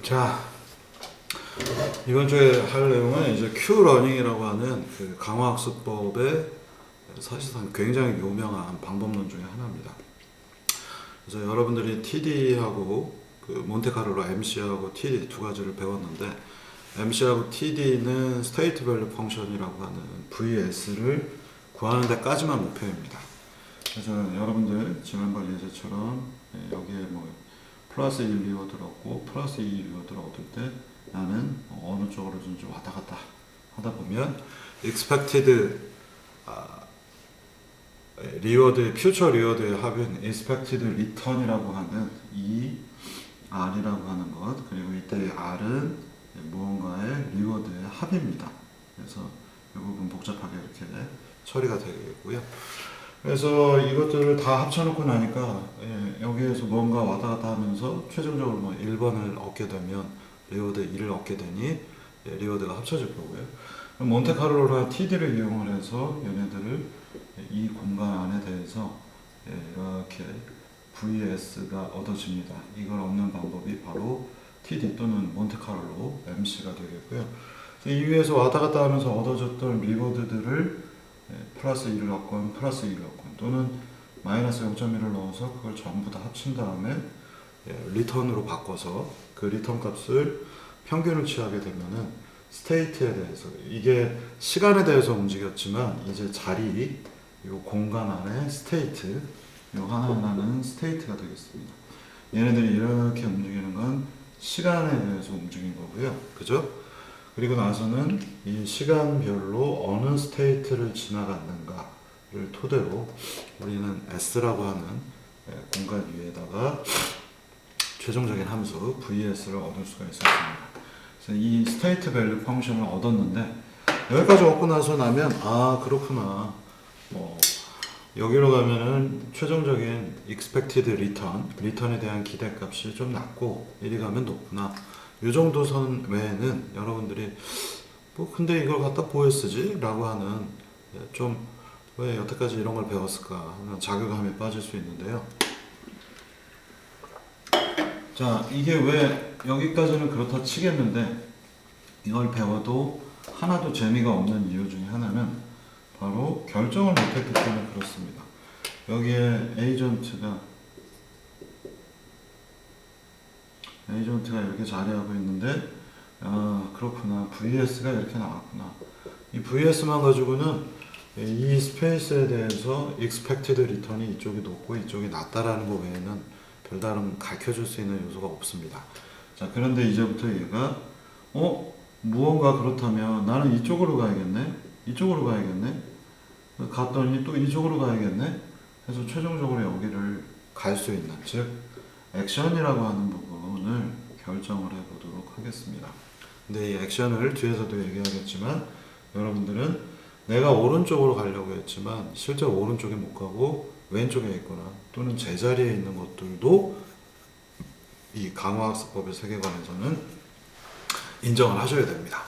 자, 이번 주에 할 내용은 이제 Q러닝이라고 하는 그 강화학습법의 사실상 굉장히 유명한 방법론 중에 하나입니다. 그래서 여러분들이 TD하고 그 몬테카를로 MC하고 TD 두 가지를 배웠는데, MC하고 TD는 스테이트 밸류 펑션이라고 하는 VS를 구하는 데까지만 목표입니다. 그래서 여러분들 지난번 예제처럼 여기에 뭐 플러스 1 리워드를 얻고 플러스 2 리워드를 얻을 때 나는 어느 쪽으로 좀 왔다 갔다 하다 보면 expected 리워드의 퓨처 리워드의 합은 expected return이라고 하는 이 R이라고 하는 것, 그리고 이때 R은 무언가의 리워드의 합입니다. 그래서 이 부분 복잡하게 이렇게 처리가 되겠고요. 그래서 이것들을 다 합쳐놓고 나니까 여기에서 뭔가 왔다 갔다 하면서 최종적으로 뭐 1번을 얻게 되면 리워드 1을 얻게 되니 리워드가 합쳐질 거고요. 몬테카를로나 TD를 이용을 해서 얘네들을 이 공간 안에 대해서 이렇게 VS가 얻어집니다. 이걸 얻는 방법이 바로 TD 또는 몬테카를로 MC가 되겠고요. 이 위에서 왔다 갔다 하면서 얻어졌던 리워드들을 플러스 1을 얻건 플러스 2를 얻건 또는 마이너스 0.1을 넣어서 그걸 전부 다 합친 다음에 리턴으로 바꿔서 그 리턴 값을 평균을 취하게 되면은 스테이트에 대해서, 이게 시간에 대해서 움직였지만 이제 자리, 이 공간 안에 스테이트, 이 하나하나는 스테이트가 되겠습니다. 얘네들이 이렇게 움직이는 건 시간에 대해서 움직인 거고요. 그죠? 그리고 나서는 이 시간별로 어느 스테이트를 지나갔는가를 토대로 우리는 S라고 하는 공간 위에다가 최종적인 함수 VS를 얻을 수가 있었습니다. 그래서 이 스테이트 밸류 펑션을 얻었는데, 여기까지 얻고 나서 나면 그렇구나, 뭐 여기로 가면은 최종적인 expected return에 대한 기대값이 좀 낮고 이리 가면 높구나, 이 정도 선 외에는 여러분들이 뭐 근데 이걸 갖다 뭐에 쓰지? 라고 하는 좀 왜 여태까지 이런 걸 배웠을까 하는 자괴감에 빠질 수 있는데요. 자, 이게 왜 여기까지는 그렇다 치겠는데 이걸 배워도 하나도 재미가 없는 이유 중에 하나는 바로 결정을 못했기 때문에 그렇습니다. 여기에 에이전트가 이렇게 자리하고 있는데, 그렇구나, VS가 이렇게 나왔구나. 이 VS만 가지고는 이 스페이스에 대해서 expected return이 이쪽이 높고 이쪽이 낮다라는 것 외에는 별다른 가르쳐줄 수 있는 요소가 없습니다. 자, 그런데 이제부터 얘가 무언가 그렇다면 나는 이쪽으로 가야겠네, 이쪽으로 가야겠네, 갔더니 또 이쪽으로 가야겠네 해서 최종적으로 여기를 갈 수 있는, 즉 액션이라고 하는 부분을 결정을 해보도록 하겠습니다. 근데 이 액션을 뒤에서도 얘기하겠지만 여러분들은 내가 오른쪽으로 가려고 했지만 실제로 오른쪽에 못 가고 왼쪽에 있거나 또는 제자리에 있는 것들도 이 강화학습법의 세계관에서는 인정을 하셔야 됩니다.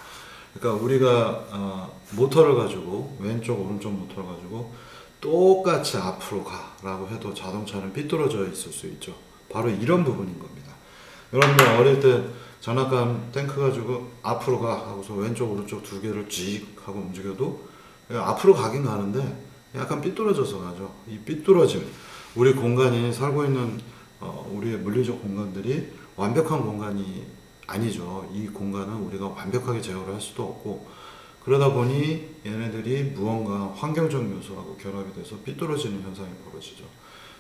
그러니까 우리가 모터를 가지고 왼쪽 오른쪽 모터를 가지고 똑같이 앞으로 가라고 해도 자동차는 삐뚤어져 있을 수 있죠. 바로 이런 부분인 겁니다. 여러분들 어릴 때 장난감 탱크 가지고 앞으로 가 하고서 왼쪽 오른쪽 두 개를 쥐익 하고 움직여도 앞으로 가긴 가는데 약간 삐뚤어져서 가죠. 이 삐뚤어짐, 우리 공간이 살고 있는 우리의 물리적 공간들이 완벽한 공간이 아니죠. 이 공간은 우리가 완벽하게 제어를 할 수도 없고, 그러다 보니 얘네들이 무언가 환경적 요소하고 결합이 돼서 삐뚤어지는 현상이 벌어지죠.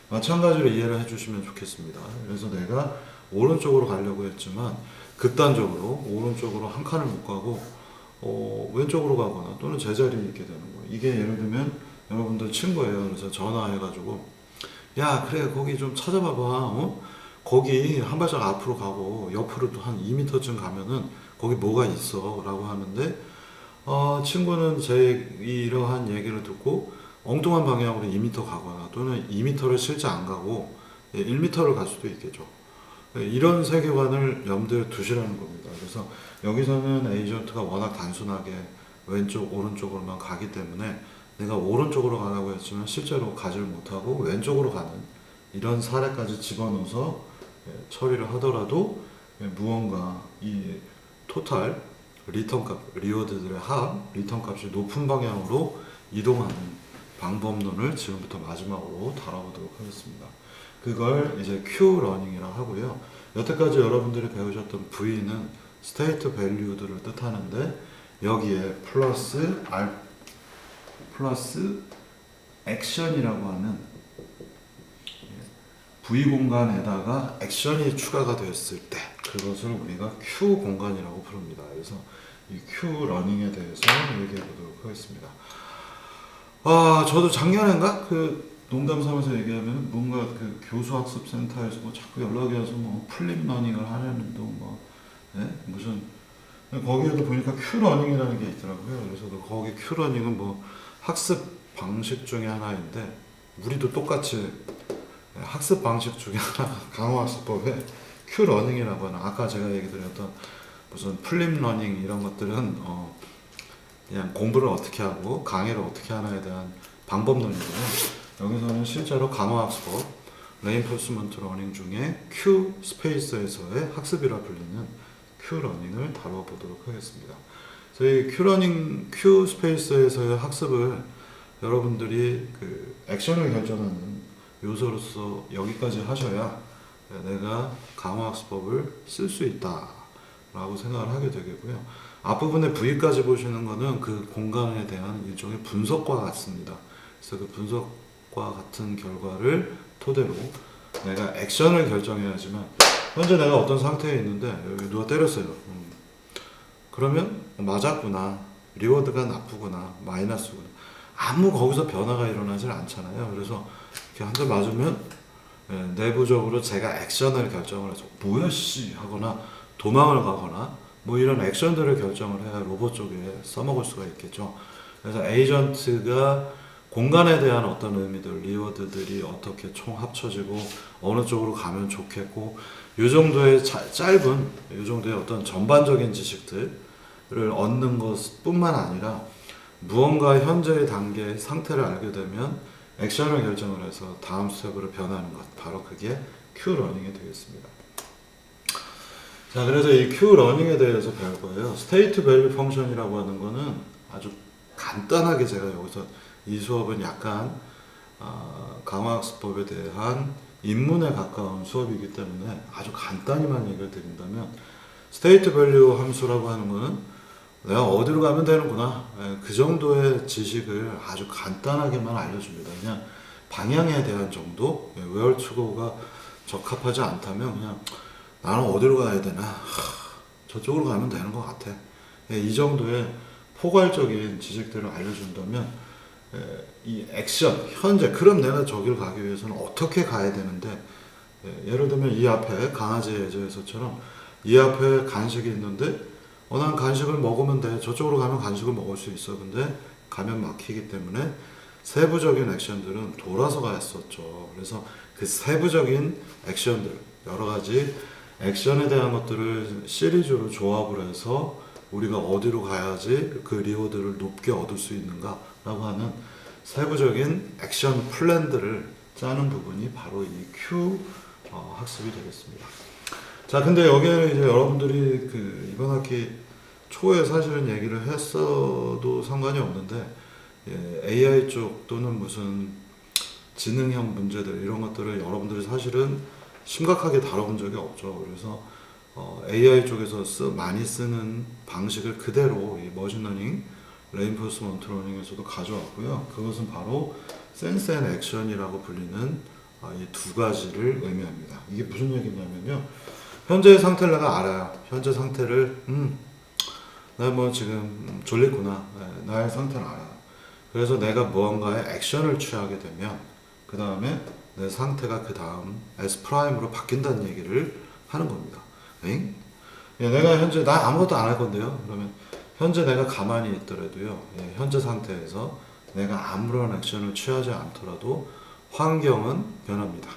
마찬가지로 이해를 해주시면 좋겠습니다. 그래서 내가 오른쪽으로 가려고 했지만 극단적으로 오른쪽으로 한 칸을 못 가고 왼쪽으로 가거나 또는 제자리에 있게 되는 거예요. 이게 예를 들면 여러분들 친구예요. 그래서 전화해가지고 야, 그래, 거기 좀 찾아봐봐. 거기 한 발짝 앞으로 가고 옆으로 또 한 2m쯤 가면은 거기 뭐가 있어 라고 하는데, 친구는 제 이러한 얘기를 듣고 엉뚱한 방향으로 2m 가거나 또는 2m를 실제 안 가고 1m를 갈 수도 있겠죠. 이런 세계관을 염두에 두시라는 겁니다. 그래서 여기서는 에이전트가 워낙 단순하게 왼쪽 오른쪽으로만 가기 때문에 내가 오른쪽으로 가라고 했지만 실제로 가지를 못하고 왼쪽으로 가는 이런 사례까지 집어넣어서 처리를 하더라도 무언가 이 토탈 리턴 값, 리워드들의 합, 리턴 값이 높은 방향으로 이동하는 방법론을 지금부터 마지막으로 다뤄보도록 하겠습니다. 그걸 이제 Q 러닝이라고 하고요. 여태까지 여러분들이 배우셨던 V는 스테이트 밸류들을 뜻하는데 여기에 플러스 액션이라고 하는 V 공간에다가 액션이 추가가 되었을 때 그것을 우리가 Q 공간이라고 부릅니다. 그래서 이 Q 러닝에 대해서 얘기해 보도록 하겠습니다. 저도 작년인가 농담 삼아서 얘기하면 뭔가 교수 학습 센터에서 뭐 자꾸 연락이 와서 뭐 플립 러닝을 하려는 무슨 거기에도 보니까 큐 러닝이라는 게 있더라고요. 그래서 거기 큐 러닝은 뭐 학습 방식 중에 하나인데 우리도 똑같이 학습 방식 중에 하나가 강화학습법에 큐 러닝이라고 하는 아까 제가 얘기 드렸던 무슨 플립 러닝 이런 것들은 그냥 공부를 어떻게 하고 강의를 어떻게 하나에 대한 방법론이고요. 여기서는 실제로 강화학습법 레인포스먼트 러닝 중에 Q 스페이스에서의 학습이라 불리는 Q 러닝을 다뤄보도록 하겠습니다. 저희 Q 스페이스에서의 학습을 여러분들이 액션을 결정하는 요소로서 여기까지 하셔야 내가 강화학습법을 쓸 수 있다라고 생각을 하게 되겠고요. 앞부분에 V까지 보시는 것은 그 공간에 대한 일종의 분석과 같습니다. 그래서 그 분석과 같은 결과를 토대로 내가 액션을 결정해야지만 현재 내가 어떤 상태에 있는데 여기 누가 때렸어요. 그러면 맞았구나, 리워드가 나쁘구나, 마이너스구나, 아무 거기서 변화가 일어나질 않잖아요. 그래서 이렇게 한 대 맞으면 내부적으로 제가 액션을 결정을 해서 뭐야 씨 하거나 도망을 가거나 뭐 이런 액션들을 결정을 해야 로봇 쪽에 써먹을 수가 있겠죠. 그래서 에이전트가 공간에 대한 어떤 의미들, 리워드들이 어떻게 총 합쳐지고 어느 쪽으로 가면 좋겠고 요 정도의 짧은 요 정도의 어떤 전반적인 지식들을 얻는 것뿐만 아니라 무언가 현재의 단계의 상태를 알게 되면 액션을 결정을 해서 다음 스텝으로 변하는 것, 바로 그게 Q 러닝이 되겠습니다. 자, 그래서 이 Q 러닝에 대해서 배울 거예요. 스테이트 밸류 펑션이라고 하는 거는 아주 간단하게 제가 여기서 이 수업은 약간 강화학습법에 대한 입문에 가까운 수업이기 때문에 아주 간단히만 얘기를 드린다면 스테이트 밸류 함수라고 하는 거는 내가 어디로 가면 되는구나, 그 정도의 지식을 아주 간단하게만 알려줍니다. 그냥 방향에 대한 정도, where to go가 적합하지 않다면 그냥 나는 어디로 가야 되나, 저쪽으로 가면 되는 것 같아, 이 정도의 포괄적인 지식들을 알려준다면 이 액션, 현재 그럼 내가 저기를 가기 위해서는 어떻게 가야 되는데, 예를 들면 이 앞에 강아지 예제에서처럼 이 앞에 간식이 있는데 난 간식을 먹으면 돼, 저쪽으로 가면 간식을 먹을 수 있어. 근데 가면 막히기 때문에 세부적인 액션들은 돌아서 갔었죠. 그래서 그 세부적인 액션들, 여러 가지 액션에 대한 것들을 시리즈로 조합을 해서 우리가 어디로 가야지 그 리워드를 높게 얻을 수 있는가 라고 하는 세부적인 액션 플랜들을 짜는 부분이 바로 이 Q 학습이 되겠습니다. 자, 근데 여기에는 이제 여러분들이 이번 학기 초에 사실은 얘기를 했어도 상관이 없는데, AI 쪽 또는 무슨 지능형 문제들 이런 것들을 여러분들이 사실은 심각하게 다뤄본 적이 없죠. 그래서 AI 쪽에서 많이 쓰는 방식을 그대로 이 머신러닝, 레인포스먼트 러닝에서도 가져왔고요. 그것은 바로 센스 앤 액션이라고 불리는 이 두 가지를 의미합니다. 이게 무슨 얘기냐면요, 현재의 상태를 내가 알아요. 현재 상태를 내가 뭐 지금 졸리구나, 나의 상태를 알아요. 그래서 내가 무언가의 액션을 취하게 되면 그 다음에 내 상태가 그 다음 S 프라임으로 바뀐다는 얘기를 하는 겁니다. 내가 현재 나 아무것도 안 할 건데요. 그러면 현재 내가 가만히 있더라도요, 현재 상태에서 내가 아무런 액션을 취하지 않더라도 환경은 변합니다.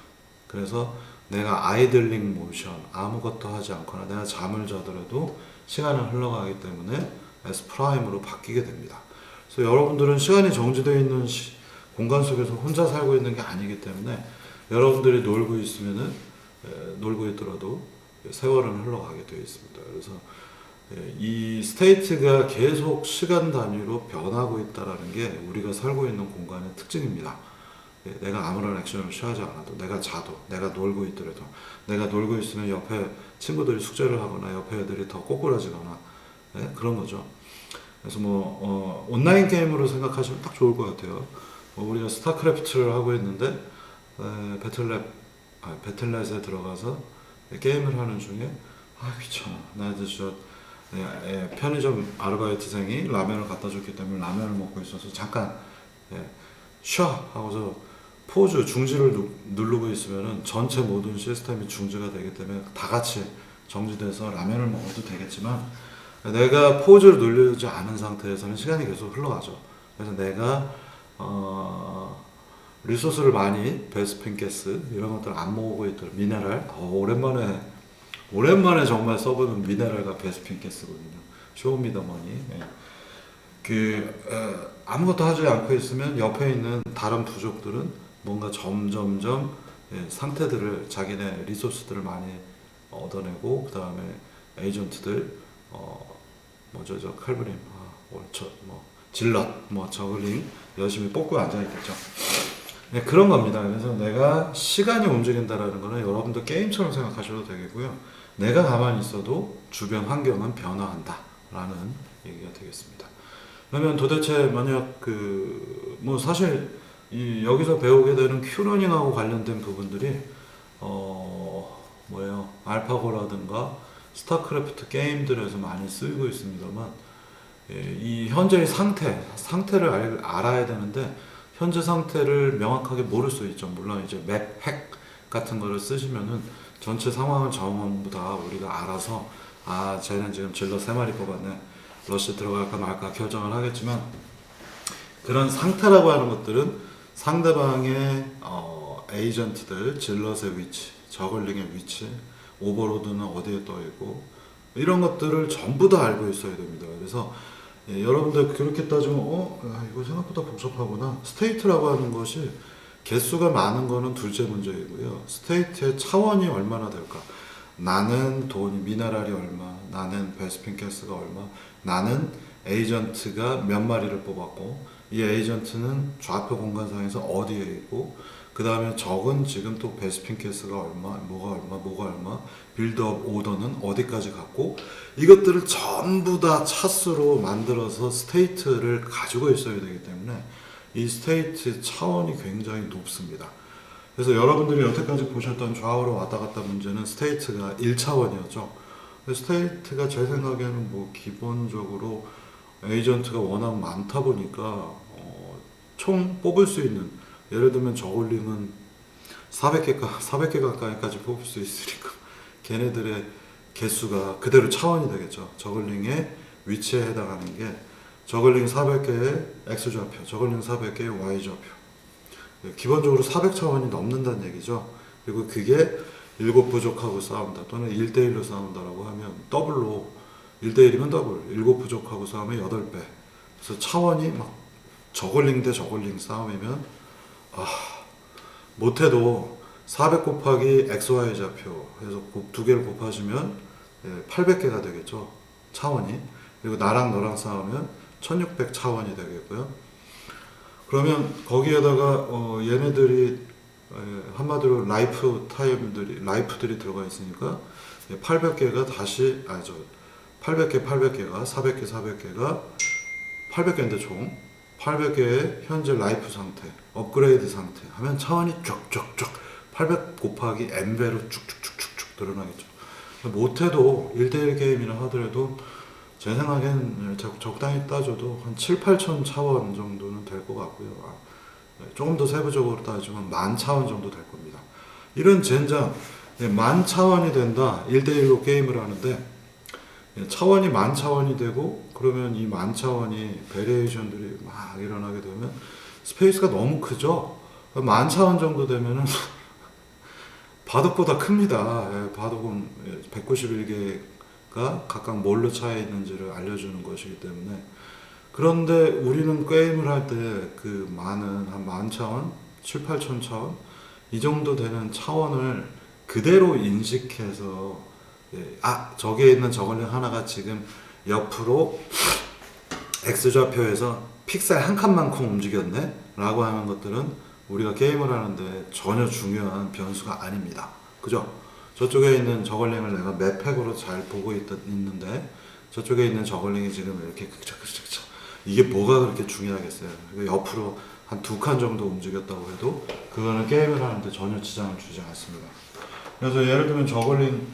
그래서 내가 아이들링 모션, 아무것도 하지 않거나 내가 잠을 자더라도 시간은 흘러가기 때문에 S 프라임으로 바뀌게 됩니다. 그래서 여러분들은 시간이 정지되어 있는 공간 속에서 혼자 살고 있는 게 아니기 때문에 여러분들이 놀고 있으면은 놀고 있더라도 세월은 흘러가게 되어 있습니다. 그래서 이 스테이트가 계속 시간 단위로 변하고 있다는 게 우리가 살고 있는 공간의 특징입니다. 내가 아무런 액션을 취하지 않아도, 내가 자도, 내가 놀고 있더라도, 내가 놀고 있으면 옆에 친구들이 숙제를 하거나 옆에 애들이 더 꼬꾸라지거나 그런 거죠. 그래서 온라인 게임으로 생각하시면 딱 좋을 것 같아요. 우리가 스타크래프트를 하고 있는데 배틀넷에 들어가서 게임을 하는 중에 귀찮아. 나 저 편의점 아르바이트생이 라면을 갖다 줬기 때문에 라면을 먹고 있어서 잠깐 쉬어 하고서 포즈 중지를 누르고 있으면은 전체 모든 시스템이 중지가 되기 때문에 다 같이 정지돼서 라면을 먹어도 되겠지만, 내가 포즈를 누르지 않은 상태에서는 시간이 계속 흘러가죠. 그래서 내가 리소스를 많이, 베스핀 가스 이런 것들 안 모으고 있더라도, 미네랄 오랜만에 정말 써보는 미네랄과 베스핀 가스거든요. 쇼미더머니. 아무것도 하지 않고 있으면 옆에 있는 다른 부족들은 뭔가 점점점 상태들을, 자기네 리소스들을 많이 얻어내고, 그 다음에 에이전트들 칼브림, 질럿, 저글링 열심히 뽑고 앉아있겠죠. 그런 겁니다. 그래서 내가 시간이 움직인다라는 거는 여러분도 게임처럼 생각하셔도 되겠고요. 내가 가만히 있어도 주변 환경은 변화한다 라는 얘기가 되겠습니다. 그러면 도대체 만약 사실 여기서 배우게 되는 큐러닝하고 관련된 부분들이 알파고라든가 스타크래프트 게임들에서 많이 쓰이고 있습니다만, 이 현재의 상태를 알아야 되는데, 현재 상태를 명확하게 모를 수 있죠. 물론 이제 맵 핵 같은 거를 쓰시면은 전체 상황을 전부 다 우리가 알아서, 쟤는 지금 질러 3마리 뽑았네, 러시 들어갈까 말까 결정을 하겠지만, 그런 상태라고 하는 것들은 상대방의 에이전트들, 질럿의 위치, 저글링의 위치, 오버로드는 어디에 떠 있고, 이런 것들을 전부 다 알고 있어야 됩니다. 그래서 여러분들 그렇게 따지면 이거 생각보다 복잡하구나. 스테이트라고 하는 것이 개수가 많은 거는 둘째 문제이고요. 스테이트의 차원이 얼마나 될까? 나는 돈이, 미네랄이 얼마, 나는 베스핀 가스가 얼마, 나는 에이전트가 몇 마리를 뽑았고, 이 에이전트는 좌표 공간상에서 어디에 있고, 그 다음에 적은 지금 또 베스핀 가스가 얼마, 뭐가 얼마, 빌드업 오더는 어디까지 갔고, 이것들을 전부 다 차수로 만들어서 스테이트를 가지고 있어야 되기 때문에 이 스테이트 차원이 굉장히 높습니다. 그래서 여러분들이 여태까지 보셨던 좌우로 왔다 갔다 문제는 스테이트가 1차원이었죠. 스테이트가 제 생각에는 기본적으로 에이전트가 워낙 많다 보니까 총 뽑을 수 있는, 예를 들면 저글링은 400개 가까이까지 뽑을 수 있으니까 걔네들의 개수가 그대로 차원이 되겠죠. 저글링의 위치에 해당하는 게 저글링 400개의 X좌표, 저글링 400개의 Y좌표. 기본적으로 400차원이 넘는다는 얘기죠. 그리고 그게 7부족하고 싸운다, 또는 1대1로 싸운다라고 하면 더블로, 1대1이면 더블, 7부족하고 싸우면 8배. 그래서 차원이 저글링 대 저글링 싸움이면 못해도 400 곱하기 XY 좌표 해서 두 개를 곱하시면 800개가 되겠죠. 차원이. 그리고 나랑 너랑 싸우면 1600 차원이 되겠고요. 그러면 거기에다가 얘네들이 한마디로 라이프들이 들어가 있으니까 800개가 800개가 400개가 800개인데 총 800개의 현재 라이프 상태, 업그레이드 상태 하면 차원이 쫙쫙쫙 800 곱하기 n배로 쭉쭉쭉쭉 늘어나겠죠. 못해도 1대1 게임이라 하더라도 제 생각엔 적당히 따져도 한 7, 8천 차원 정도는 될 것 같고요. 조금 더 세부적으로 따지면 10,000차원 정도 될 겁니다. 이런 젠장, 10,000차원이 된다, 1대1로 게임을 하는데 차원이 10,000차원이 되고, 그러면 이 10,000차원이 베리에이션들이 막 일어나게 되면 스페이스가 너무 크죠. 10,000차원 정도 되면은 바둑보다 큽니다. 바둑은 191개가 각각 뭘로 차이 있는지를 알려주는 것이기 때문에. 그런데 우리는 게임을 할 때 그 많은 한 10,000차원, 7, 8천 차원 이 정도 되는 차원을 그대로 인식해서 저기에 있는 저글링 하나가 지금 옆으로 X좌표에서 픽셀 한 칸만큼 움직였네? 라고 하는 것들은 우리가 게임을 하는데 전혀 중요한 변수가 아닙니다. 그죠? 저쪽에 있는 저글링을 내가 맵팩으로 잘 보고 있는데 저쪽에 있는 저글링이 지금 이렇게 극착 이게 뭐가 그렇게 중요하겠어요. 옆으로 한 두 칸 정도 움직였다고 해도 그거는 게임을 하는데 전혀 지장을 주지 않습니다. 그래서 예를 들면 저글링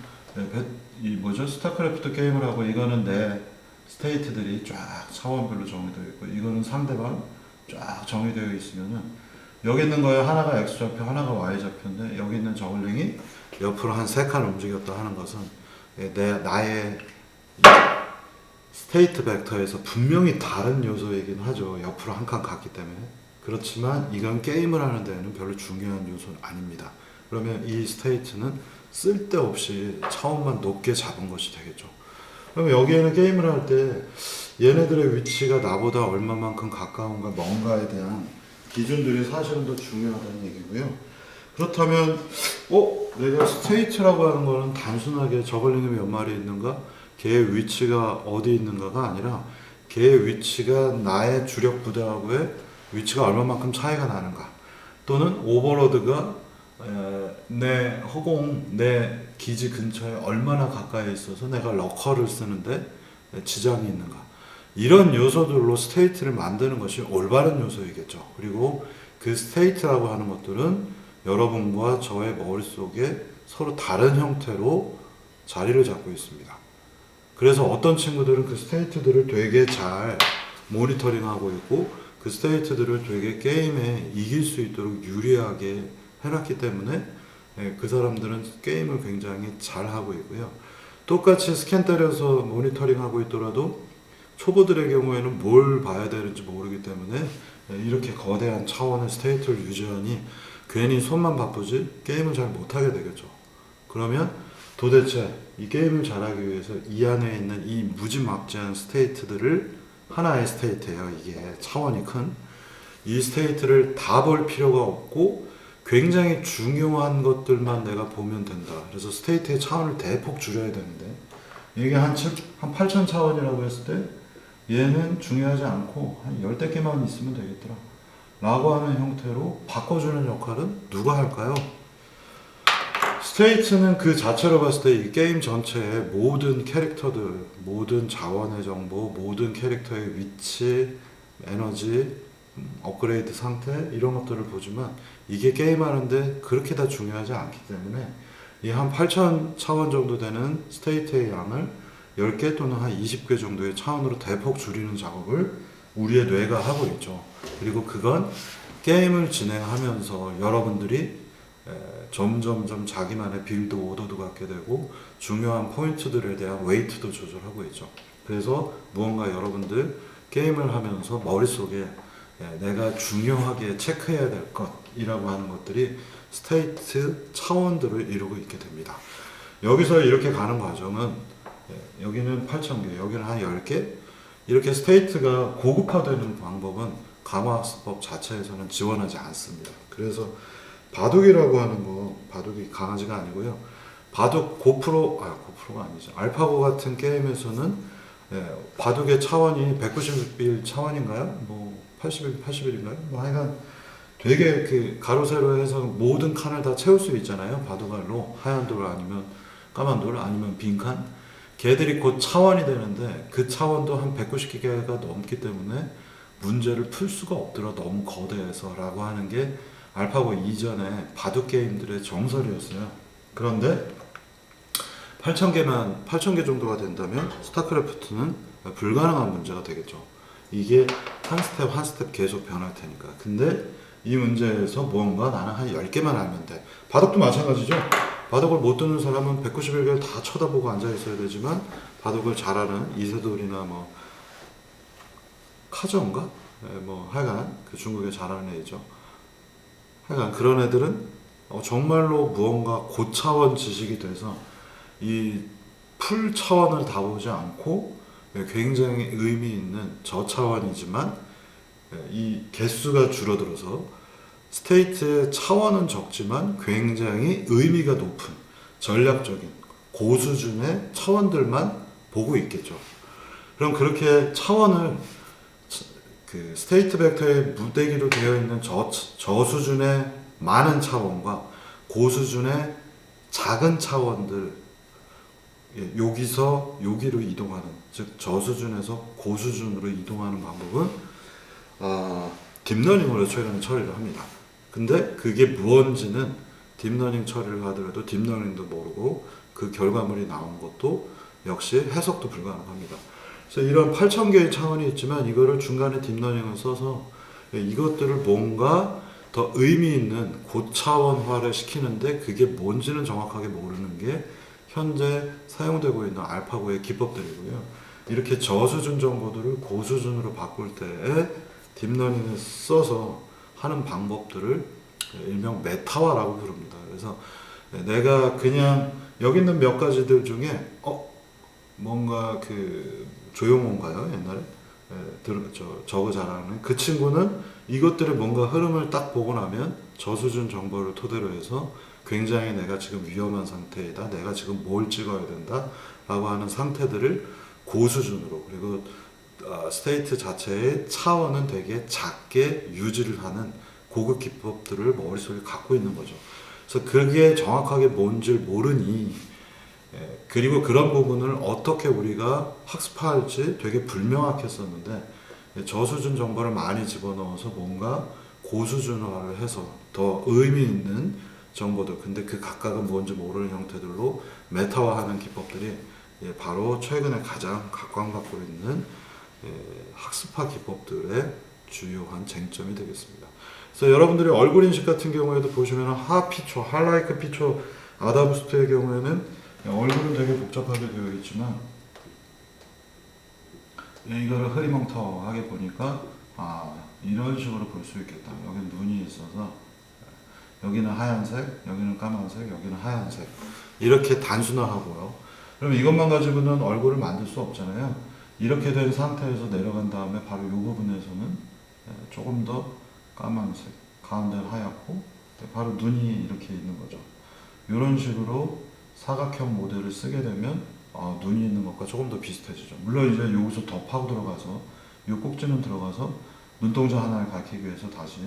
스타크래프트 게임을 하고 이거는 내 스테이트들이 쫙 차원별로 정의되어 있고 이거는 상대방 쫙 정의되어 있으면은 여기 있는 거에 하나가 X좌표 하나가 Y좌표인데 여기 있는 저글링이 옆으로 한 3칸 움직였다 하는 것은 나의 스테이트 벡터에서 분명히 다른 요소이긴 하죠. 옆으로 한 칸 갔기 때문에. 그렇지만 이건 게임을 하는 데는 별로 중요한 요소는 아닙니다. 그러면 이 스테이트는 쓸데없이 차원만 높게 잡은 것이 되겠죠. 그러면 여기에는 게임을 할 때 얘네들의 위치가 나보다 얼마만큼 가까운가 뭔가에 대한 기준들이 사실은 더 중요하다는 얘기고요. 그렇다면 내가 스테이트라고 하는 거는 단순하게 저글링이 몇 마리 있는가 걔의 위치가 어디 있는가가 아니라 걔의 위치가 나의 주력 부대하고의 위치가 얼마만큼 차이가 나는가 또는 오버로드가 내 허공, 내 기지 근처에 얼마나 가까이 있어서 내가 러커를 쓰는데 지장이 있는가 이런 요소들로 스테이트를 만드는 것이 올바른 요소이겠죠. 그리고 그 스테이트라고 하는 것들은 여러분과 저의 머릿속에 서로 다른 형태로 자리를 잡고 있습니다. 그래서 어떤 친구들은 그 스테이트들을 되게 잘 모니터링하고 있고 그 스테이트들을 되게 게임에 이길 수 있도록 유리하게 해놨기 때문에 그 사람들은 게임을 굉장히 잘하고 있고요. 똑같이 스캔 때려서 모니터링하고 있더라도 초보들의 경우에는 뭘 봐야 되는지 모르기 때문에 이렇게 거대한 차원의 스테이트를 유지하니 괜히 손만 바쁘지 게임을 잘 못하게 되겠죠. 그러면 도대체 이 게임을 잘하기 위해서 이 안에 있는 이 무지막지한 스테이트들을 하나의 스테이트예요. 이게 차원이 큰 이 스테이트를 다 볼 필요가 없고 굉장히 중요한 것들만 내가 보면 된다. 그래서 스테이트의 차원을 대폭 줄여야 되는데 이게 한 8,000 차원이라고 했을 때 얘는 중요하지 않고 한 10대 개만 있으면 되겠더라 라고 하는 형태로 바꿔주는 역할은 누가 할까요? 스테이트는 그 자체로 봤을 때 이 게임 전체의 모든 캐릭터들, 모든 자원의 정보, 모든 캐릭터의 위치, 에너지, 업그레이드 상태 이런 것들을 보지만 이게 게임하는데 그렇게 다 중요하지 않기 때문에 이 한 8,000 차원 정도 되는 스테이트의 양을 10개 또는 한 20개 정도의 차원으로 대폭 줄이는 작업을 우리의 뇌가 하고 있죠. 그리고 그건 게임을 진행하면서 여러분들이 점점점 자기만의 빌드 오더도 갖게 되고 중요한 포인트들에 대한 웨이트도 조절하고 있죠. 그래서 무언가 여러분들 게임을 하면서 머릿속에 내가 중요하게 체크해야 될 것이라고 하는 것들이 스테이트 차원들을 이루고 있게 됩니다. 여기서 이렇게 가는 과정은 여기는 8,000개, 여기는 한 10개 이렇게 스테이트가 고급화되는 방법은 강화학습법 자체에서는 지원하지 않습니다. 그래서 바둑이라고 하는 거, 바둑이 강아지가 아니고요. 바둑 고프로가 아니죠. 알파고 같은 게임에서는 바둑의 차원이 191 차원인가요? 뭐 81인가요? 뭐 하여간 되게 그 가로 세로 해서 모든 칸을 다 채울 수 있잖아요. 바둑알로 하얀 돌 아니면 까만 돌 아니면 빈 칸. 걔들이 곧 차원이 되는데 그 차원도 한 190개가 넘기 때문에 문제를 풀 수가 없더라. 너무 거대해서 라고 하는 게 알파고 이전에 바둑 게임들의 정설이었어요. 그런데 8,000개 정도가 된다면 스타크래프트는 불가능한 문제가 되겠죠. 이게 한 스텝 한 스텝 계속 변할 테니까. 근데 이 문제에서 무언가 나는 한 10개만 알면 돼. 바둑도 마찬가지죠. 바둑을 못 두는 사람은 191개를 다 쳐다보고 앉아 있어야 되지만 바둑을 잘하는 이세돌이나 뭐 카저인가? 뭐 하여간 그 중국에 잘하는 애죠. 하여간 그런 애들은 정말로 무언가 고차원 지식이 돼서 이 풀 차원을 다 보지 않고 굉장히 의미 있는 저차원이지만 이 개수가 줄어들어서 스테이트의 차원은 적지만 굉장히 의미가 높은 전략적인 고수준의 차원들만 보고 있겠죠. 그럼 그렇게 차원을 그 스테이트 벡터의 무대기로 되어 있는 저수준의 많은 차원과 고수준의 작은 차원들, 여기서 여기로 이동하는, 즉 저수준에서 고수준으로 이동하는 방법은 딥러닝으로 최근에 처리를 합니다. 근데 그게 무언지는 딥러닝 처리를 하더라도 딥러닝도 모르고 그 결과물이 나온 것도 역시 해석도 불가능합니다. 그래서 이런 8,000개의 차원이 있지만 이거를 중간에 딥러닝을 써서 이것들을 뭔가 더 의미 있는 고차원화를 시키는데 그게 뭔지는 정확하게 모르는 게 현재 사용되고 있는 알파고의 기법들이고요. 이렇게 저수준 정보들을 고수준으로 바꿀 때에 딥러닝을 써서 하는 방법들을 일명 메타화라고 부릅니다. 그래서 내가 그냥 여기 있는 몇 가지들 중에 뭔가 그 조용호인가요? 옛날에 저거 잘하는 그 친구는 이것들의 뭔가 흐름을 딱 보고 나면 저수준 정보를 토대로 해서 굉장히 내가 지금 위험한 상태이다, 내가 지금 뭘 찍어야 된다 라고 하는 상태들을 고수준으로, 그리고 스테이트 자체의 차원은 되게 작게 유지를 하는 고급 기법들을 머릿속에 갖고 있는 거죠. 그래서 그게 정확하게 뭔지 모르니, 그리고 그런 부분을 어떻게 우리가 학습할지 되게 불명확했었는데, 저수준 정보를 많이 집어넣어서 뭔가 고수준화를 해서 더 의미 있는 정보들, 근데 그 각각은 뭔지 모르는 형태들로 메타화하는 기법들이 바로 최근에 가장 각광받고 있는 학습화 기법들의 주요한 쟁점이 되겠습니다. 그래서 여러분들이 얼굴 인식 같은 경우에도 보시면 하피초, 하라이크 피초 아다부스트의 경우에는 얼굴은 되게 복잡하게 되어 있지만 이거를 흐리멍텅하게 보니까 이런 식으로 볼 수 있겠다. 여기 눈이 있어서 여기는 하얀색, 여기는 까만색, 여기는 하얀색, 이렇게 단순화하고요. 그럼 이것만 가지고는 얼굴을 만들 수 없잖아요. 이렇게 된 상태에서 내려간 다음에 바로 이 부분에서는 조금 더 까만색, 가운데는 하얗고 바로 눈이 이렇게 있는 거죠. 이런 식으로 사각형 모델을 쓰게 되면 눈이 있는 것과 조금 더 비슷해지죠. 물론 이제 여기서 더 파고 들어가서 이 꼭지는 들어가서 눈동자 하나를 가리키기 위해서 다시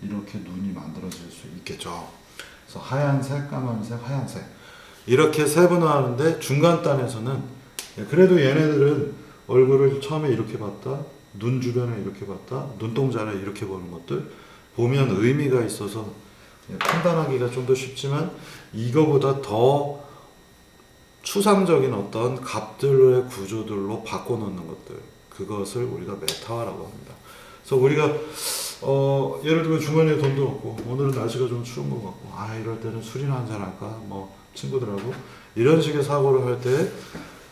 이렇게 눈이 만들어질 수 있겠죠. 그래서 하얀색, 까만색, 하얀색 이렇게 세분화하는데 중간 단에서는 그래도 얘네들은 얼굴을 처음에 이렇게 봤다, 눈 주변을 이렇게 봤다, 눈동자를 이렇게 보는 것들 보면 의미가 있어서 판단하기가 좀 더 쉽지만 이거보다 더 추상적인 어떤 값들의 구조들로 바꿔놓는 것들, 그것을 우리가 메타화라고 합니다. 그래서 우리가 예를 들면 주머니에 돈도 없고 오늘은 날씨가 좀 추운 것 같고 이럴 때는 술이나 한잔 할까 뭐 친구들하고 이런 식의 사고를 할 때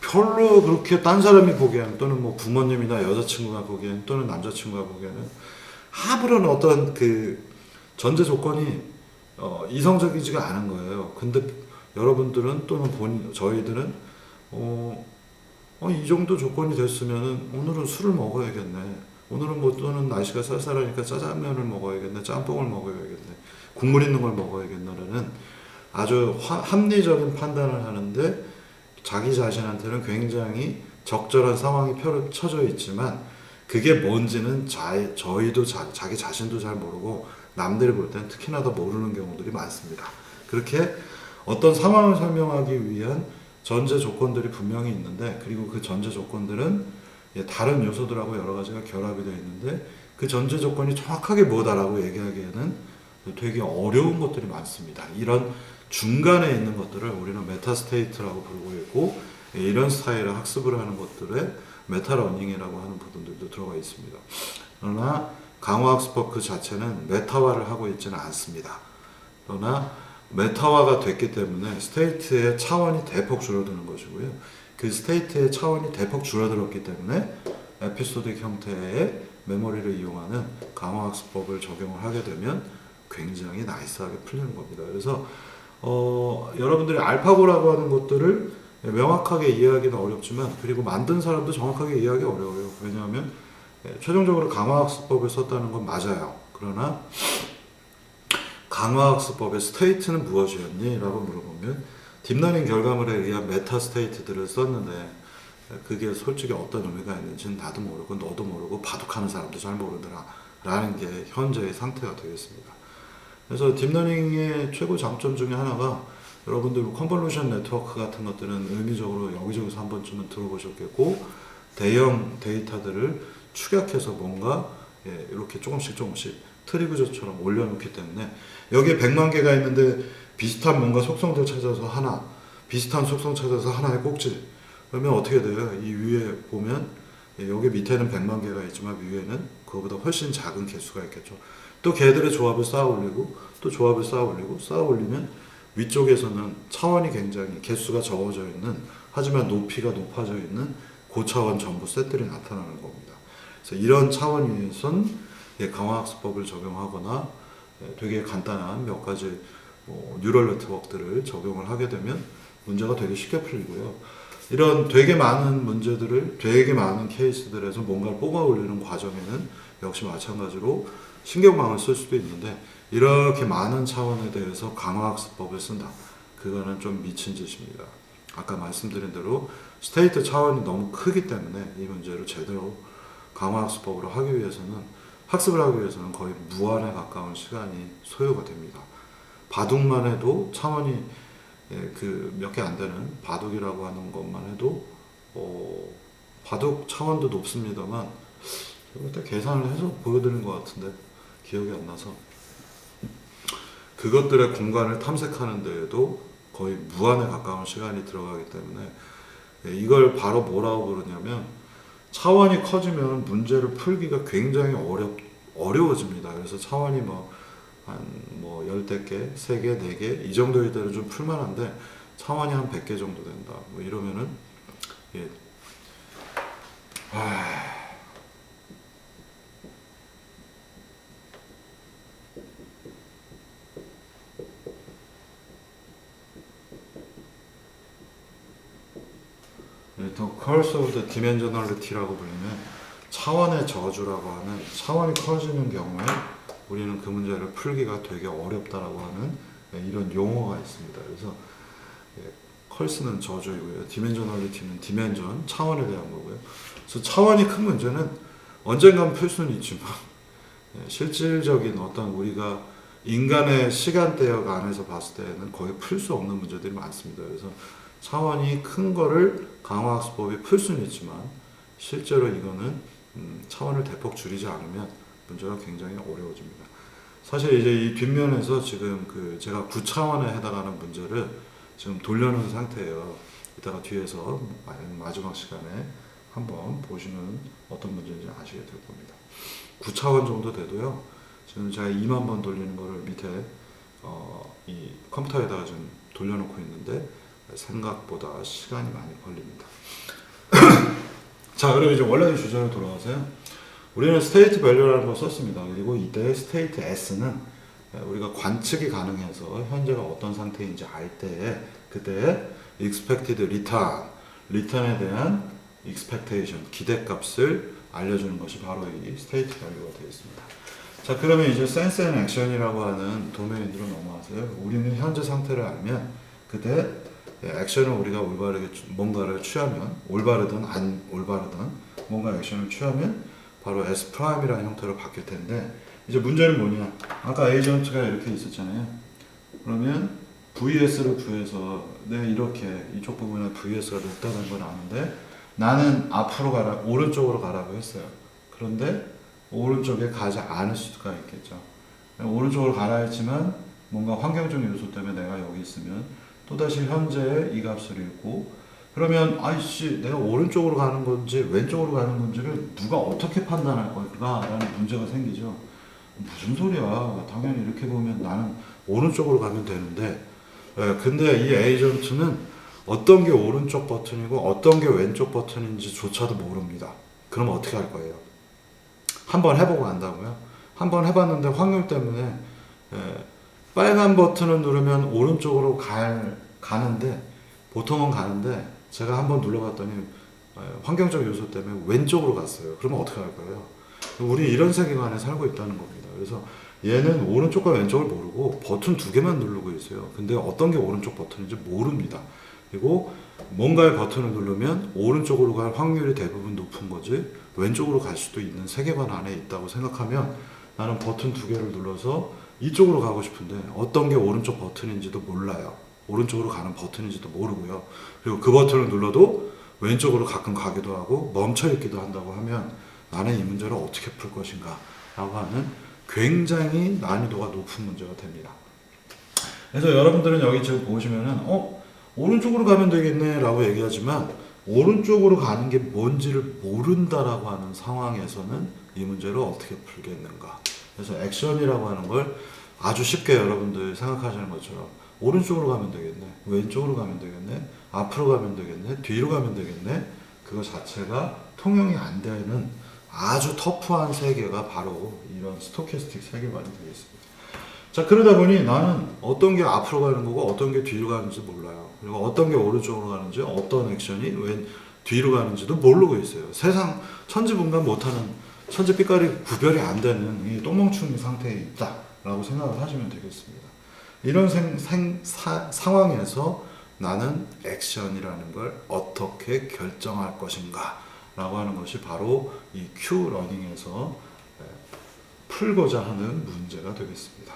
별로 그렇게 딴 사람이 보기에는 또는 뭐 부모님이나 여자친구가 보기에는 또는 남자친구가 보기에는 아무런 어떤 그 전제 조건이 이성적이지가 않은 거예요. 근데 여러분들은 또는 저희들은 이 정도 조건이 됐으면은 오늘은 술을 먹어야겠네. 오늘은 뭐 또는 날씨가 쌀쌀하니까 짜장면을 먹어야겠네. 짬뽕을 먹어야겠네. 국물 있는 걸 먹어야겠네라는 아주 합리적인 판단을 하는데 자기 자신한테는 굉장히 적절한 상황이 펼쳐져 있지만 그게 뭔지는 저희도 자기 자신도 잘 모르고 남들이 볼 때는 특히나 더 모르는 경우들이 많습니다. 그렇게 어떤 상황을 설명하기 위한 전제 조건들이 분명히 있는데 그리고 그 전제 조건들은 다른 요소들하고 여러 가지가 결합이 되어 있는데 그 전제 조건이 정확하게 뭐다라고 얘기하기에는 되게 어려운 것들이 많습니다. 이런 중간에 있는 것들을 우리는 메타스테이트라고 부르고 있고 이런 스타일의 학습을 하는 것들에 메타러닝이라고 하는 부분들도 들어가 있습니다. 그러나 강화학습법 그 자체는 메타화를 하고 있지는 않습니다. 그러나 메타화가 됐기 때문에 스테이트의 차원이 대폭 줄어드는 것이고요. 그 스테이트의 차원이 대폭 줄어들었기 때문에 에피소딕 형태의 메모리를 이용하는 강화학습법을 적용을 하게 되면 굉장히 나이스하게 풀리는 겁니다. 그래서 여러분들이 알파고라고 하는 것들을 명확하게 이해하기는 어렵지만 그리고 만든 사람도 정확하게 이해하기 어려워요. 왜냐하면 최종적으로 강화학습법을 썼다는 건 맞아요. 그러나 강화학습법의 스테이트는 무엇이었니? 라고 물어보면 딥러닝 결과물에 의한 메타 스테이트들을 썼는데 그게 솔직히 어떤 의미가 있는지는 나도 모르고 너도 모르고 바둑하는 사람도 잘 모르더라 라는 게 현재의 상태가 되겠습니다. 그래서 딥러닝의 최고 장점 중에 하나가 여러분들 컨볼루션 네트워크 같은 것들은 의미적으로 여기저기서 한 번쯤은 들어보셨겠고 대형 데이터들을 축약해서 뭔가 이렇게 조금씩 트리 구조처럼 올려놓기 때문에 여기에 100만 개가 있는데 비슷한 뭔가 속성들 찾아서 하나, 비슷한 속성 찾아서 하나의 꼭지. 그러면 어떻게 돼요? 이 위에 보면 여기 밑에는 100만 개가 있지만 위에는 그거보다 훨씬 작은 개수가 있겠죠. 또 걔들의 조합을 쌓아 올리고 또 조합을 쌓아 올리고 쌓아 올리면 위쪽에서는 차원이 굉장히 개수가 적어져 있는 하지만 높이가 높아져 있는 고차원 전부 셋들이 나타나는 겁니다. 그래서 이런 차원 위에선 강화학습법을 적용하거나 되게 간단한 몇 가지 뉴럴 네트워크들을 적용을 하게 되면 문제가 되게 쉽게 풀리고요. 이런 되게 많은 문제들을 되게 많은 케이스들에서 뭔가를 뽑아 올리는 과정에는 역시 마찬가지로 신경망을 쓸 수도 있는데 이렇게 많은 차원에 대해서 강화학습법을 쓴다. 그거는 좀 미친 짓입니다. 아까 말씀드린 대로 스테이트 차원이 너무 크기 때문에 이 문제를 제대로 강화학습법으로 하기 위해서는 학습을 하기 위해서는 거의 무한에 가까운 시간이 소요가 됩니다. 바둑만 해도 차원이 그 몇 개 안 되는 바둑이라고 하는 것만 해도 바둑 차원도 높습니다만 그때 계산을 해서 보여드린 것 같은데 기억이 안 나서 그것들의 공간을 탐색하는 데에도 거의 무한에 가까운 시간이 들어가기 때문에 이걸 바로 뭐라고 부르냐면 차원이 커지면 문제를 풀기가 굉장히 어려워집니다. 그래서 차원이 한 10개, 3개, 4개 이 정도일 때는 좀 풀만한데 차원이 한 100개 정도 된다. 이러면은 The Curse of the Dimensionality라고 불리는 차원의 저주라고 하는 차원이 커지는 경우에 우리는 그 문제를 풀기가 되게 어렵다라고 하는 이런 용어가 있습니다. 그래서 컬스는 저주이고요. 디멘저널리티는 디멘전, 차원에 대한 거고요. 그래서 차원이 큰 문제는 언젠간 풀 수는 있지만 실질적인 어떤 우리가 인간의 시간대역 안에서 봤을 때는 거의 풀 수 없는 문제들이 많습니다. 그래서 차원이 큰 거를 강화학습법이 풀 수는 있지만 실제로 이거는 차원을 대폭 줄이지 않으면 문제가 굉장히 어려워집니다. 사실 이제 이 뒷면에서 지금 제가 9차원에 해당하는 문제를 지금 돌려놓은 상태예요. 이따가 뒤에서 마지막 시간에 한번 보시면 어떤 문제인지 아시게 될 겁니다. 9차원 정도 돼도요. 지금 제가 2만 번 돌리는 거를 밑에 이 컴퓨터에다가 지금 돌려놓고 있는데 생각보다 시간이 많이 걸립니다. 자, 그럼 이제 원래 주제로 돌아가세요. 우리는 스테이트 밸류라는 걸 썼습니다. 그리고 이때 스테이트 S는 우리가 관측이 가능해서 현재가 어떤 상태인지 알 때에 그때 expected return, return에 대한 expectation, 기대값을 알려주는 것이 바로 이 스테이트 밸류가 되겠습니다. 자, 그러면 이제 센스 앤 액션이라고 하는 도메인으로 넘어가세요. 우리는 현재 상태를 알면 그때 액션을 우리가 올바르게 뭔가를 취하면 올바르든 안 올바르든 뭔가 액션을 취하면 바로 S'이라는 형태로 바뀔 텐데 이제 문제는 뭐냐? 아까 에이전트가 이렇게 있었잖아요. 그러면 VS를 구해서 내가 이렇게 이쪽 부분에 VS가 높다는 건 아는데 나는 앞으로 가라, 오른쪽으로 가라고 했어요. 그런데 오른쪽에 가지 않을 수가 있겠죠. 오른쪽으로 가라 했지만 뭔가 환경적 요소 때문에 내가 여기 있으면 또다시 현재 이 값을 읽고 그러면 아이씨 내가 오른쪽으로 가는 건지 왼쪽으로 가는 건지를 누가 어떻게 판단할 걸까? 라는 문제가 생기죠. 무슨 소리야. 당연히 이렇게 보면 나는 오른쪽으로 가면 되는데 근데 이 에이전트는 어떤 게 오른쪽 버튼이고 어떤 게 왼쪽 버튼인지 조차도 모릅니다. 그럼 어떻게 할 거예요? 한번 해보고 안다고요? 한번 해봤는데 확률 때문에 빨간 버튼을 누르면 오른쪽으로 가는데 보통은 가는데 제가 한번 눌러봤더니 환경적 요소 때문에 왼쪽으로 갔어요. 그러면 어떻게 할 거예요? 우리 이런 세계관에 살고 있다는 겁니다. 그래서 얘는 오른쪽과 왼쪽을 모르고 버튼 두 개만 누르고 있어요. 근데 어떤 게 오른쪽 버튼인지 모릅니다. 그리고 뭔가의 버튼을 누르면 오른쪽으로 갈 확률이 대부분 높은 거지 왼쪽으로 갈 수도 있는 세계관 안에 있다고 생각하면 나는 버튼 두 개를 눌러서 이쪽으로 가고 싶은데 어떤 게 오른쪽 버튼인지도 몰라요. 오른쪽으로 가는 버튼인지도 모르고요. 그리고 그 버튼을 눌러도 왼쪽으로 가끔 가기도 하고 멈춰 있기도 한다고 하면 나는 이 문제를 어떻게 풀 것인가 라고 하는 굉장히 난이도가 높은 문제가 됩니다. 그래서 여러분들은 여기 지금 보시면은 오른쪽으로 가면 되겠네 라고 얘기하지만 오른쪽으로 가는 게 뭔지를 모른다라고 하는 상황에서는 이 문제를 어떻게 풀겠는가. 그래서 액션이라고 하는 걸 아주 쉽게 여러분들 생각하시는 것처럼 오른쪽으로 가면 되겠네, 왼쪽으로 가면 되겠네, 앞으로 가면 되겠네, 뒤로 가면 되겠네, 그거 자체가 통용이 안 되는 아주 터프한 세계가 바로 이런 스토캐스틱 세계관이 되겠습니다. 자, 그러다 보니 나는 어떤 게 앞으로 가는 거고 어떤 게 뒤로 가는지 몰라요. 그리고 어떤 게 오른쪽으로 가는지 어떤 액션이 왜 뒤로 가는지도 모르고 있어요. 세상 천지분간 못하는 천지빛깔이 구별이 안 되는 이 똥멍충이 상태에 있다라고 생각을 하시면 되겠습니다. 이런 상황에서 나는 액션이라는 걸 어떻게 결정할 것인가 라고 하는 것이 바로 이 Q러닝에서 풀고자 하는 문제가 되겠습니다.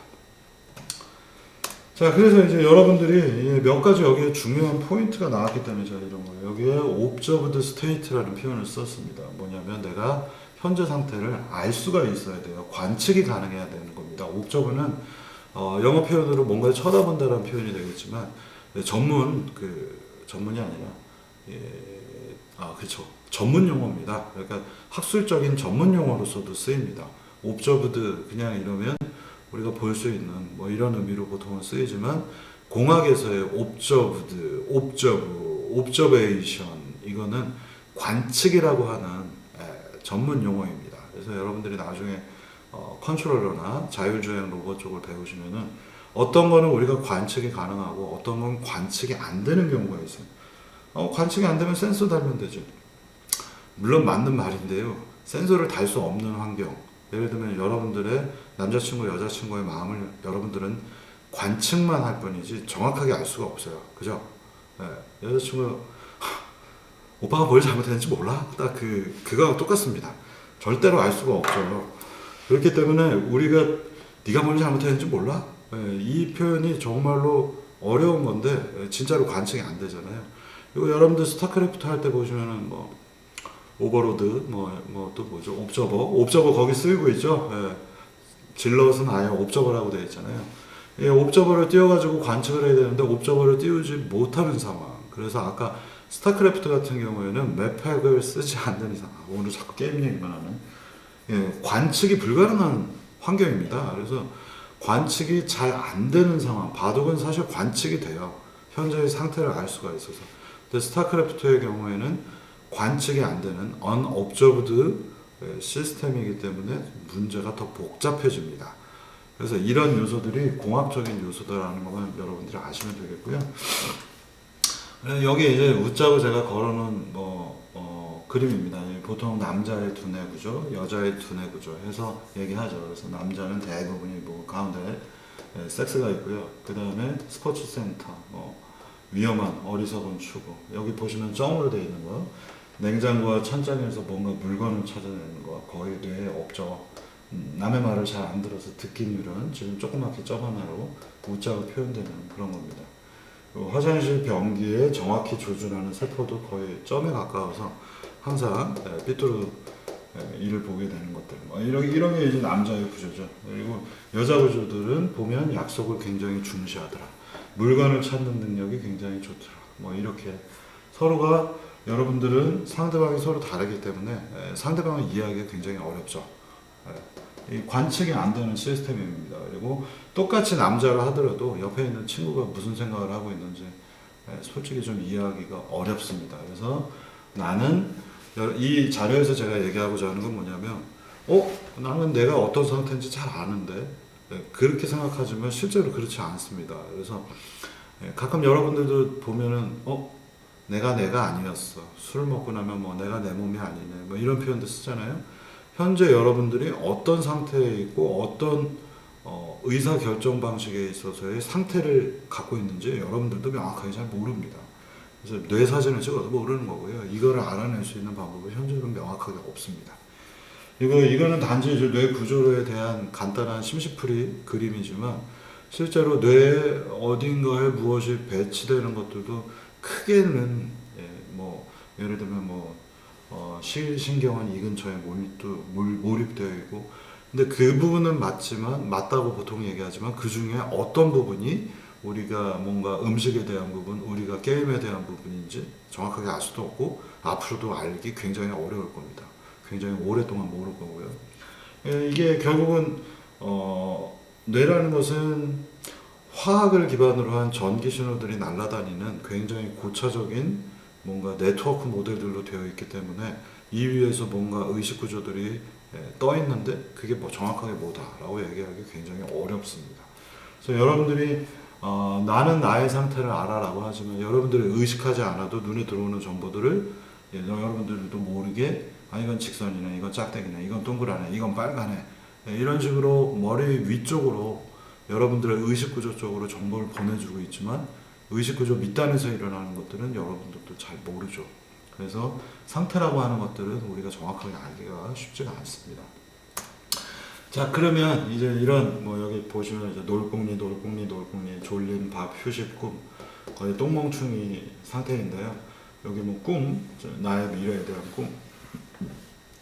자, 그래서 이제 여러분들이 몇 가지 여기에 중요한 포인트가 나왔기 때문에 제가 이런 거예요. 여기에 observed state라는 표현을 썼습니다. 뭐냐면 내가 현재 상태를 알 수가 있어야 돼요. 관측이 가능해야 되는 겁니다. observe는 영어 표현으로 뭔가를 쳐다본다라는 표현이 되겠지만 전문이 아니라 그렇죠. 전문 용어입니다. 그러니까 학술적인 전문 용어로서도 쓰입니다. observed 그냥 이러면 우리가 볼 수 있는 뭐 이런 의미로 보통은 쓰이지만 공학에서의 observation 이거는 관측이라고 하는 전문 용어입니다. 그래서 여러분들이 나중에 컨트롤러나 자율주행 로봇 쪽을 배우시면은 어떤 거는 우리가 관측이 가능하고 어떤 건 관측이 안 되는 경우가 있어요. 관측이 안 되면 센서 달면 되지. 물론 맞는 말인데요. 센서를 달 수 없는 환경. 예를 들면 여러분들의 남자친구, 여자친구의 마음을 여러분들은 관측만 할 뿐이지 정확하게 알 수가 없어요. 그죠? 네, 여자친구 오빠가 뭘 잘못했는지 몰라? 딱 그거랑 똑같습니다. 절대로 알 수가 없죠. 그렇기 때문에 우리가 네가 뭘 잘못했는지 몰라? 네, 이 표현이 정말로 어려운 건데 진짜로 관측이 안 되잖아요. 그리고 여러분들 스타크래프트 할 때 보시면은 뭐 오버로드 또 뭐죠? 옵저버 거기 쓰이고 있죠. 예. 질럿은 아예 옵저버라고 되어 있잖아요. 예, 옵저버를 띄워가지고 관측을 해야 되는데 옵저버를 띄우지 못하는 상황. 그래서 아까 스타크래프트 같은 경우에는 맵팩을 쓰지 않는 이상 오늘 자꾸 게임 얘기만 하는 관측이 불가능한 환경입니다. 그래서 관측이 잘 안 되는 상황. 바둑은 사실 관측이 돼요. 현재의 상태를 알 수가 있어서. 근데 스타크래프트의 경우에는 관측이 안 되는 unobserved 시스템이기 때문에 문제가 더 복잡해집니다. 그래서 이런 요소들이 공학적인 요소다라는 것만 여러분들이 아시면 되겠고요. 여기 이제 웃자고 제가 걸어놓은 그림입니다. 보통 남자의 두뇌 구조, 여자의 두뇌 구조 해서 얘기하죠. 그래서 남자는 대부분이 뭐 가운데 섹스가 있고요. 그 다음에 스포츠 센터, 위험한 어리석은 추구. 여기 보시면 점으로 되어 있는 거. 냉장고와 찬장에서 뭔가 물건을 찾아내는 거 거의 뇌에 없죠. 남의 말을 잘 안 들어서 듣기률은 지금 조그맣게 점 하나로 웃자고 표현되는 그런 겁니다. 화장실 변기에 정확히 조준하는 세포도 거의 점에 가까워서 항상 삐뚤어 일을 보게 되는 것들. 이런 게 이제 남자의 구조죠. 그리고 여자 구조들은 보면 약속을 굉장히 중시하더라. 물건을 찾는 능력이 굉장히 좋더라. 이렇게 서로가 여러분들은 상대방이 서로 다르기 때문에 상대방을 이해하기가 굉장히 어렵죠. 이 관측이 안 되는 시스템입니다. 그리고 똑같이 남자를 하더라도 옆에 있는 친구가 무슨 생각을 하고 있는지 솔직히 좀 이해하기가 어렵습니다. 그래서 나는 이 자료에서 제가 얘기하고자 하는 건 뭐냐면 나는 내가 어떤 상태인지 잘 아는데 그렇게 생각하지만 실제로 그렇지 않습니다. 그래서 가끔 여러분들도 보면은 내가 아니었어. 술 먹고 나면 내가 내 몸이 아니네. 이런 표현도 쓰잖아요. 현재 여러분들이 어떤 상태에 있고 어떤 의사 결정 방식에 있어서의 상태를 갖고 있는지 여러분들도 명확하게 잘 모릅니다. 그래서 뇌 사진을 찍어도 모르는 거고요. 이거를 알아낼 수 있는 방법은 현재는 명확하게 없습니다. 이거는 단지 이제 뇌 구조에 대한 간단한 심시풀이 그림이지만 실제로 뇌 어딘가에 무엇이 배치되는 것들도 크게는 뭐 예를 들면 실신경은 이 근처에 몰입되어 있고 근데 그 부분은 맞다고 보통 얘기하지만 그 중에 어떤 부분이 우리가 뭔가 음식에 대한 부분, 우리가 게임에 대한 부분인지 정확하게 알 수도 없고 앞으로도 알기 굉장히 어려울 겁니다. 굉장히 오랫동안 모를 거고요. 이게 결국은 뇌라는 것은 화학을 기반으로 한 전기 신호들이 날아다니는 굉장히 고차적인 뭔가 네트워크 모델들로 되어 있기 때문에 이 위에서 뭔가 의식 구조들이 떠 있는데 그게 뭐 정확하게 뭐다라고 얘기하기 굉장히 어렵습니다. 그래서 여러분들이 나는 나의 상태를 알아라고 하지만 여러분들이 의식하지 않아도 눈에 들어오는 정보들을 여러분들도 모르게 이건 직선이네, 이건 짝대기네, 이건 동그라네, 이건 빨가네 이런 식으로 머리 위쪽으로 여러분들의 의식구조 쪽으로 정보를 보내주고 있지만 의식구조 밑단에서 일어나는 것들은 여러분들도 잘 모르죠. 그래서 상태라고 하는 것들은 우리가 정확하게 알기가 쉽지가 않습니다. 자, 그러면 이제 이런 여기 보시면 이제 놀궁리, 졸림, 밥, 휴식, 꿈 거의 똥멍충이 상태인데요. 여기 꿈, 나의 미래에 대한 꿈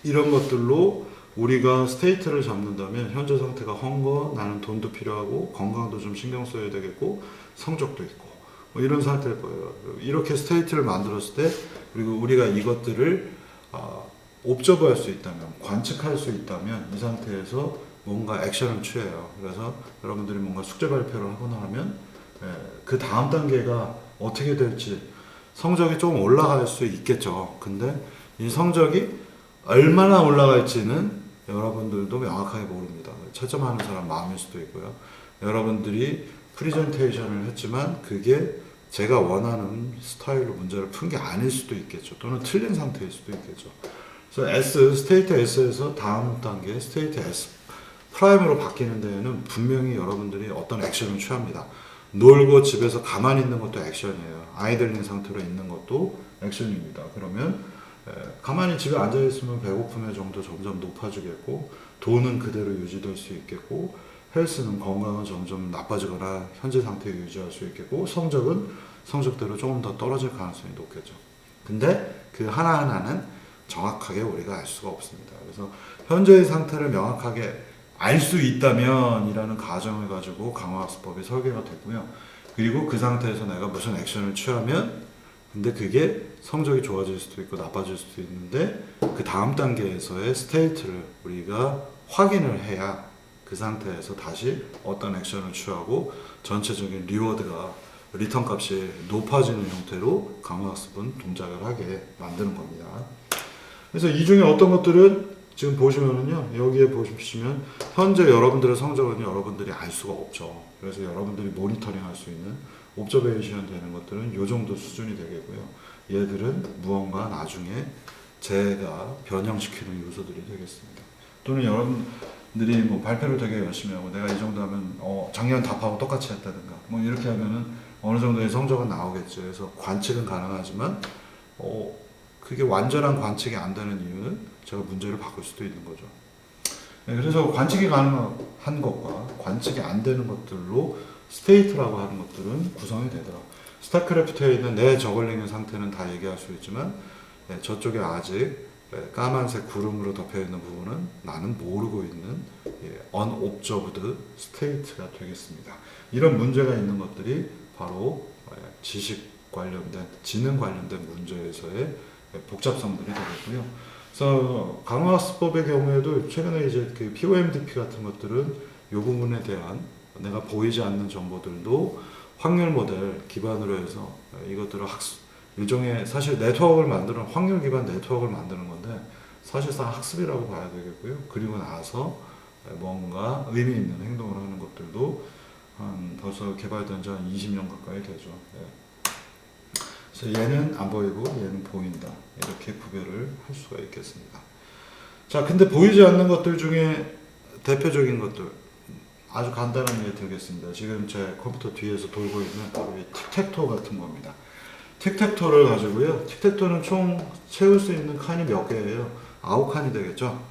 이런 것들로 우리가 스테이트를 잡는다면 현재 상태가 헝거, 나는 돈도 필요하고 건강도 좀 신경 써야 되겠고 성적도 있고 이런 상태일 거예요. 이렇게 스테이트를 만들었을 때 그리고 우리가 이것들을 옵저버할 수 있다면 관측할 수 있다면 이 상태에서 뭔가 액션을 취해요. 그래서 여러분들이 뭔가 숙제 발표를 하거나 하면 그 다음 단계가 어떻게 될지 성적이 좀 올라갈 수 있겠죠. 근데 이 성적이 얼마나 올라갈지는 여러분들도 명확하게 모릅니다. 채점하는 사람 마음일 수도 있고요. 여러분들이 프리젠테이션을 했지만 그게 제가 원하는 스타일로 문제를 푼 게 아닐 수도 있겠죠. 또는 틀린 상태일 수도 있겠죠. 그래서 스테이트 S에서 다음 단계 스테이트 S 프라임으로 바뀌는 데에는 분명히 여러분들이 어떤 액션을 취합니다. 놀고 집에서 가만히 있는 것도 액션이에요. 아이들린 상태로 있는 것도 액션입니다. 그러면 가만히 집에 앉아있으면 배고픔의 정도 점점 높아지겠고 돈은 그대로 유지될 수 있겠고 헬스는 건강은 점점 나빠지거나 현재 상태 유지할 수 있겠고 성적은 성적대로 조금 더 떨어질 가능성이 높겠죠. 근데 그 하나하나는 정확하게 우리가 알 수가 없습니다. 그래서 현재의 상태를 명확하게 알 수 있다면 이라는 가정을 가지고 강화학습법이 설계가 됐고요. 그리고 그 상태에서 내가 무슨 액션을 취하면 근데 그게 성적이 좋아질 수도 있고 나빠질 수도 있는데 그 다음 단계에서의 스테이트를 우리가 확인을 해야 그 상태에서 다시 어떤 액션을 취하고 전체적인 리워드가 리턴 값이 높아지는 형태로 강화학습은 동작을 하게 만드는 겁니다. 그래서 이 중에 어떤 것들은 지금 보시면은요, 여기에 보시면 현재 여러분들의 성적은 여러분들이 알 수가 없죠. 그래서 여러분들이 모니터링 할 수 있는 옵저베이션 되는 것들은 이 정도 수준이 되겠고요. 얘들은 무언가 나중에 제가 변형시키는 요소들이 되겠습니다. 또는 여러분들이 발표를 되게 열심히 하고 내가 이 정도 하면 작년 답하고 똑같이 했다든가 이렇게 하면은 어느 정도의 성적은 나오겠죠. 그래서 관측은 가능하지만 그게 완전한 관측이 안 되는 이유는 제가 문제를 바꿀 수도 있는 거죠. 그래서 관측이 가능한 것과 관측이 안 되는 것들로 스테이트라고 하는 것들은 구성이 되더라. 스타크래프트에 있는 내 저글링의 상태는 다 얘기할 수 있지만 저쪽에 아직 까만색 구름으로 덮여 있는 부분은 나는 모르고 있는 unobserved state가 되겠습니다. 이런 문제가 있는 것들이 바로 지식 관련된 지능 관련된 문제에서의 복잡성들이 되겠고요. 그래서 강화학습법의 경우에도 최근에 이제 그 POMDP 같은 것들은 이 부분에 대한 내가 보이지 않는 정보들도 확률 모델 기반으로 해서 이것들을 일종의 사실 네트워크를 만드는 확률 기반 네트워크를 만드는 건데 사실상 학습이라고 봐야 되겠고요. 그리고 나서 뭔가 의미 있는 행동을 하는 것들도 벌써 개발된 지 한 20년 가까이 되죠. 그래서 얘는 안 보이고 얘는 보인다. 이렇게 구별을 할 수가 있겠습니다. 자, 근데 보이지 않는 것들 중에 대표적인 것들 아주 간단한 예를 들겠습니다. 지금 제 컴퓨터 뒤에서 돌고 있는 바로 이 틱택토 같은 겁니다. 틱택토를 가지고요. 틱택토는 총 채울 수 있는 칸이 몇 개예요? 9칸이 되겠죠.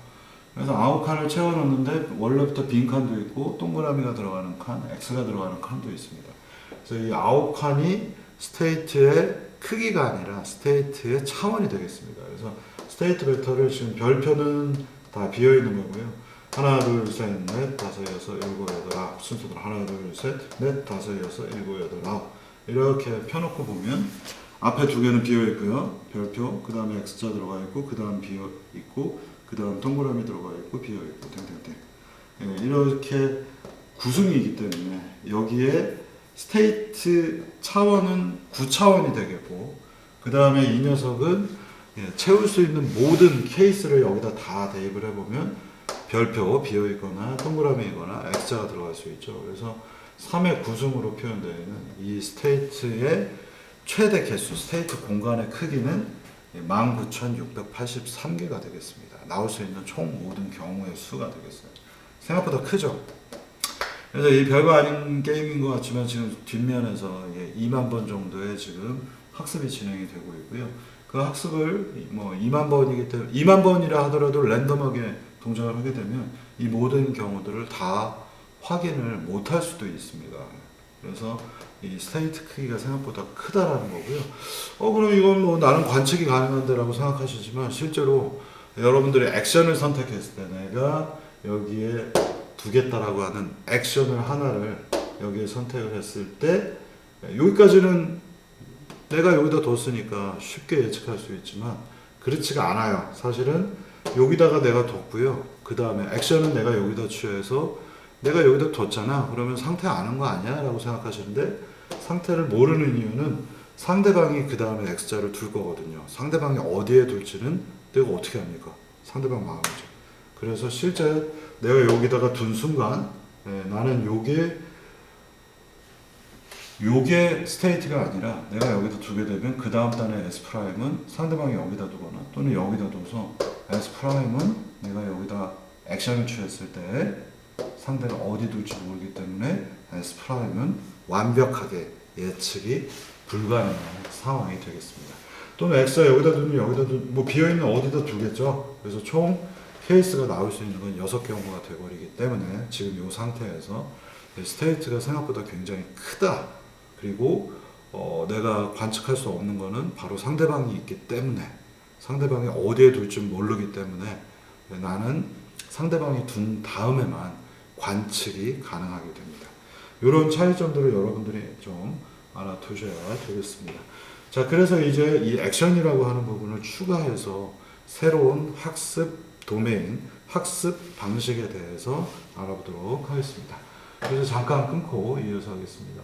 그래서 9칸을 채워놓는데 원래부터 빈 칸도 있고 동그라미가 들어가는 칸, X가 들어가는 칸도 있습니다. 그래서 이 9칸이 스테이트의 크기가 아니라 스테이트의 차원이 되겠습니다. 그래서 스테이트 벡터를 지금 별표는 다 비어있는 거고요. 하나, 둘, 셋, 넷, 다섯, 여섯, 일곱, 여덟, 아홉 순서대로 하나, 둘, 셋, 넷, 다섯, 여섯, 일곱, 여덟, 아홉 이렇게 펴놓고 보면 앞에 두 개는 비어 있고요. 별표, 그 다음에 X자 들어가 있고, 그 다음 비어 있고, 그 다음 동그라미 들어가 있고, 비어 있고, 땡땡땡. 예, 이렇게 구승이기 때문에 여기에 스테이트 차원은 9차원이 되겠고, 그 다음에 이 녀석은 채울 수 있는 모든 케이스를 여기다 다 대입을 해보면 별표 비어 있거나 동그라미이거나 X자가 들어갈 수 있죠. 그래서 3의 구승으로 표현되는 이 스테이트의 최대 개수, 스테이트 공간의 크기는 19,683개가 되겠습니다. 나올 수 있는 총 모든 경우의 수가 되겠어요. 생각보다 크죠? 그래서 이 별거 아닌 게임인 것 같지만 지금 뒷면에서 2만 번 정도의 지금 학습이 진행이 되고 있고요. 그 학습을 뭐 2만 번이기 때문에 2만 번이라 하더라도 랜덤하게 동작을 하게 되면 이 모든 경우들을 다 확인을 못할 수도 있습니다. 그래서 이 스테이트 크기가 생각보다 크다라는 거고요. 그럼 이건 뭐 나는 관측이 가능한데라고 생각하시지만 실제로 여러분들이 액션을 선택했을 때 내가 여기에 두겠다라고 하는 액션을 하나를 여기에 선택을 했을 때 여기까지는 내가 여기다 뒀으니까 쉽게 예측할 수 있지만 그렇지가 않아요. 사실은 여기다가 내가 뒀고요. 그 다음에 액션은 내가 여기다 취해서 내가 여기다 뒀잖아. 그러면 상태 아는 거 아니야? 라고 생각하시는데 상태를 모르는 이유는 상대방이 그 다음에 X자를 둘 거거든요. 상대방이 어디에 둘지는 내가 어떻게 합니까? 상대방 마음이죠. 그래서 실제 내가 여기다가 둔 순간 나는 요게 스테이트가 아니라 내가 여기다 두게 되면 그 다음 단의 S'은 상대방이 여기다 두거나 또는 여기다 둬서 S'은 내가 여기다 액션을 취했을 때 상대가 어디 둘지 모르기 때문에 S'은 완벽하게 예측이 불가능한 상황이 되겠습니다. 또는 X가 여기다 두면 여기다 뭐 비어있는 어디다 두겠죠. 그래서 총 케이스가 나올 수 있는 건 6경우가 되어버리기 때문에 지금 이 상태에서 스테이트가 생각보다 굉장히 크다. 그리고 내가 관측할 수 없는 거는 바로 상대방이 있기 때문에 상대방이 어디에 둘지 모르기 때문에 나는 상대방이 둔 다음에만 관측이 가능하게 됩니다. 이런 차이점들을 여러분들이 좀 알아두셔야 되겠습니다. 자, 그래서 이제 이 액션이라고 하는 부분을 추가해서 새로운 학습 도메인, 학습 방식에 대해서 알아보도록 하겠습니다. 그래서 잠깐 끊고 이어서 하겠습니다.